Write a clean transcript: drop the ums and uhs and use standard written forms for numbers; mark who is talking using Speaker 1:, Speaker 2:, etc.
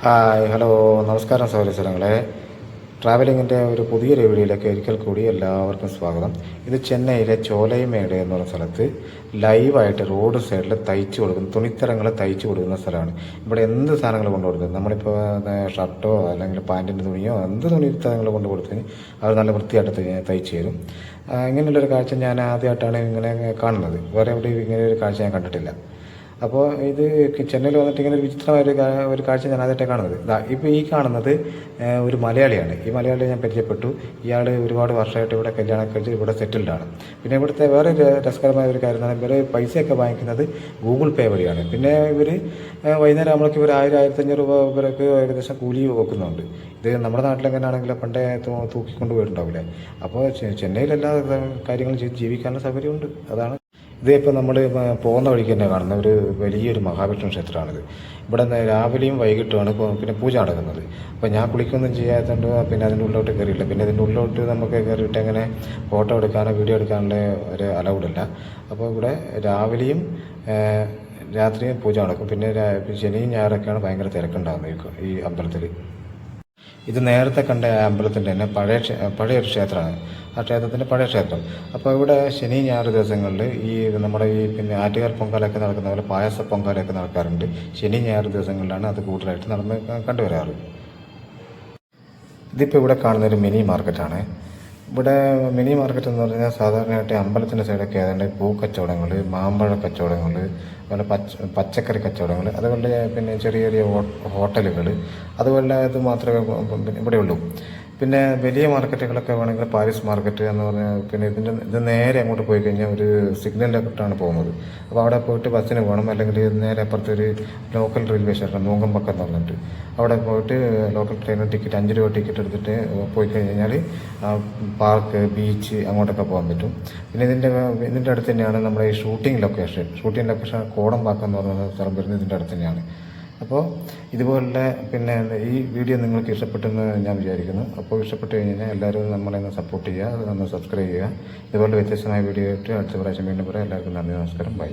Speaker 1: Hi hello നമസ്കാരം സഹോദരങ്ങളെ. ട്രാവലിങ്ങിൻ്റെ ഒരു പുതിയൊരു വീഡിയോയിലേക്ക് ഒരിക്കൽ കൂടി എല്ലാവർക്കും സ്വാഗതം. ഇത് ചെന്നൈയിലെ ചോലൈമേട് എന്ന് പറയുന്ന സ്ഥലത്ത് ലൈവായിട്ട് റോഡ് സൈഡിൽ തയ്ച്ചു കൊടുക്കുന്ന തുണിത്തരങ്ങൾ തയ്ച്ചു കൊടുക്കുന്ന സ്ഥലമാണ്. ഇവിടെ എന്ത് സാധനങ്ങൾ കൊണ്ടു കൊടുക്കുന്നത്, നമ്മളിപ്പോൾ ഷർട്ടോ അല്ലെങ്കിൽ പാൻറ്റിൻ്റെ തുണിയോ എന്ത് തുണിത്തരങ്ങൾ കൊണ്ട് കൊടുത്തതിന് അവർ നല്ല വൃത്തിയായിട്ട് തയ്ച്ചു തരും. ഇങ്ങനെയുള്ളൊരു കാഴ്ച ഞാൻ ആദ്യമായിട്ടാണ് ഇങ്ങനെ കാണുന്നത്. വേറെ എവിടെയും ഇങ്ങനെ ഒരു കാഴ്ച ഞാൻ കണ്ടിട്ടില്ല. അപ്പോൾ ഇത് ചെന്നൈയിൽ വന്നിട്ട് ഇങ്ങനെ ഒരു വിചിത്രമായ ഒരു കാഴ്ച ഞാൻ ആദ്യമായിട്ടാണ് കാണുന്നത്. ഇപ്പോൾ ഈ കാണുന്നത് ഒരു മലയാളിയാണ്. ഈ മലയാളിയെ ഞാൻ പരിചയപ്പെട്ടു. ഇയാൾ ഒരുപാട് വർഷമായിട്ട് ഇവിടെ കല്യാണം കഴിച്ച് ഇവിടെ സെറ്റിൽഡാണ്. പിന്നെ ഇവിടുത്തെ വേറെ രസകരമായ ഒരു കാര്യം എന്ന് പറഞ്ഞാൽ ഇവർ പൈസയൊക്കെ വാങ്ങിക്കുന്നത് ഗൂഗിൾ പേ വഴിയാണ്. പിന്നെ ഇവർ വൈകുന്നേരം നമ്മൾക്ക് ഇവർ 1000-1500 രൂപ ഇവർക്ക് ഏകദേശം കൂലി വെക്കുന്നുണ്ട്. ഇത് നമ്മുടെ നാട്ടിലെങ്ങനെയാണെങ്കിൽ പണ്ടേ തൂക്കിക്കൊണ്ട് പോയിട്ടുണ്ടാവില്ലേ. അപ്പോൾ ചെന്നൈയിൽ എല്ലാ കാര്യങ്ങളും ചെയ്ത് ജീവിക്കാനുള്ള സൗകര്യമുണ്ട്. അതാണ് ഇതിപ്പോൾ നമ്മൾ പോകുന്ന വഴിക്ക് തന്നെ കാണുന്ന ഒരു വലിയൊരു മഹാവിഷ്ണു ക്ഷേത്രമാണിത്. ഇവിടെ രാവിലെയും വൈകിട്ടുമാണ് പിന്നെ പൂജ നടക്കുന്നത്. അപ്പോൾ ഞാൻ കുളിക്കൊന്നും ചെയ്യാത്തതുകൊണ്ട് പിന്നെ അതിൻ്റെ ഉള്ളിലോട്ട് കയറിയില്ല. പിന്നെ ഇതിൻ്റെ ഉള്ളിലോട്ട് നമുക്ക് കയറിയിട്ട് അങ്ങനെ ഫോട്ടോ എടുക്കാനോ വീഡിയോ എടുക്കാനുള്ള ഒരു അലൗഡില്ല. അപ്പോൾ ഇവിടെ രാവിലെയും രാത്രിയും പൂജ നടക്കും. പിന്നെ ശനിയും ഞായറൊക്കെയാണ് ഭയങ്കര തിരക്കുണ്ടാകുന്നത് ഈ അമ്പലത്തിൽ. ഇത് നേരത്തെ കണ്ട അമ്പലത്തിൻ്റെ തന്നെ പഴയൊരു ക്ഷേത്രമാണ്. ആ ക്ഷേത്രത്തിൻ്റെ പഴയ ക്ഷേത്രം. അപ്പോൾ ഇവിടെ ശനി ഞായർ ദിവസങ്ങളിൽ ഈ നമ്മുടെ ഈ പിന്നെ ആറ്റുകാൽ പൊങ്കാലയൊക്കെ നടക്കുന്ന പോലെ പായസ പൊങ്കാലയൊക്കെ നടക്കാറുണ്ട്. ശനി ഞായർ ദിവസങ്ങളിലാണ് അത് കൂടുതലായിട്ട് നടന്ന് കണ്ടുവരാറ്. ഇതിപ്പോൾ ഇവിടെ കാണുന്നൊരു മിനി മാർക്കറ്റാണ്. ഇവിടെ മിനി മാർക്കറ്റ് എന്ന് പറഞ്ഞാൽ സാധാരണയായിട്ട് അമ്പലത്തിൻ്റെ സൈഡൊക്കെ ഏതാണ്ട് പൂക്കച്ചവടങ്ങൾ, മാമ്പഴ കച്ചവടങ്ങൾ, അതുപോലെ പച്ചക്കറി കച്ചവടങ്ങൾ, അതുപോലെ പിന്നെ ചെറിയ ചെറിയ ഹോട്ടലുകൾ, അതുപോലെ ഇത് മാത്രമേ ഇവിടെ ഉള്ളൂ. പിന്നെ വലിയ മാർക്കറ്റുകളൊക്കെ വേണമെങ്കിൽ പാരീസ് മാർക്കറ്റ് എന്ന് പറഞ്ഞാൽ പിന്നെ ഇത് നേരെ അങ്ങോട്ട് പോയി കഴിഞ്ഞാൽ ഒരു സിഗ്നലിലോട്ടാണ് പോകുന്നത്. അപ്പോൾ അവിടെ പോയിട്ട് ബസ്സിന് പോകണം. അല്ലെങ്കിൽ നേരെ അപ്പുറത്ത് ഒരു ലോക്കൽ റെയിൽവേ സ്റ്റേഷൻ നൂങ്കമ്പക്കം എന്ന് പറഞ്ഞിട്ട് അവിടെ പോയിട്ട് ലോക്കൽ ട്രെയിൻ ടിക്കറ്റ് 5 രൂപ ടിക്കറ്റ് എടുത്തിട്ട് പോയി കഴിഞ്ഞാൽ പാർക്ക്, ബീച്ച് അങ്ങോട്ടൊക്കെ പോകാൻ പറ്റും. പിന്നെ ഇതിൻ്റെ അടുത്ത് തന്നെയാണ് നമ്മുടെ ഈ ഷൂട്ടിംഗ് ലൊക്കേഷൻ കോടമ്പാക്കം എന്ന് പറയുന്ന സ്ഥലം വരുന്നത് ഇതിൻ്റെ അടുത്ത് തന്നെയാണ്. അപ്പോൾ ഇതുപോലെ പിന്നെ ഈ വീഡിയോ നിങ്ങൾക്ക് ഇഷ്ടപ്പെട്ടെന്ന് ഞാൻ വിചാരിക്കുന്നു. അപ്പോൾ ഇഷ്ടപ്പെട്ട് കഴിഞ്ഞാൽ എല്ലാവരും നമ്മളെ ഒന്ന് സപ്പോർട്ട് ചെയ്യുക, ഒന്ന് സബ്സ്ക്രൈബ് ചെയ്യുക. ഇതുപോലെ വ്യത്യസ്തമായ വീഡിയോ ആയിട്ട് അടുത്ത പ്രാവശ്യം വീണ്ടും പറയാം. എല്ലാവർക്കും നന്ദി, നമസ്കാരം, ബൈ.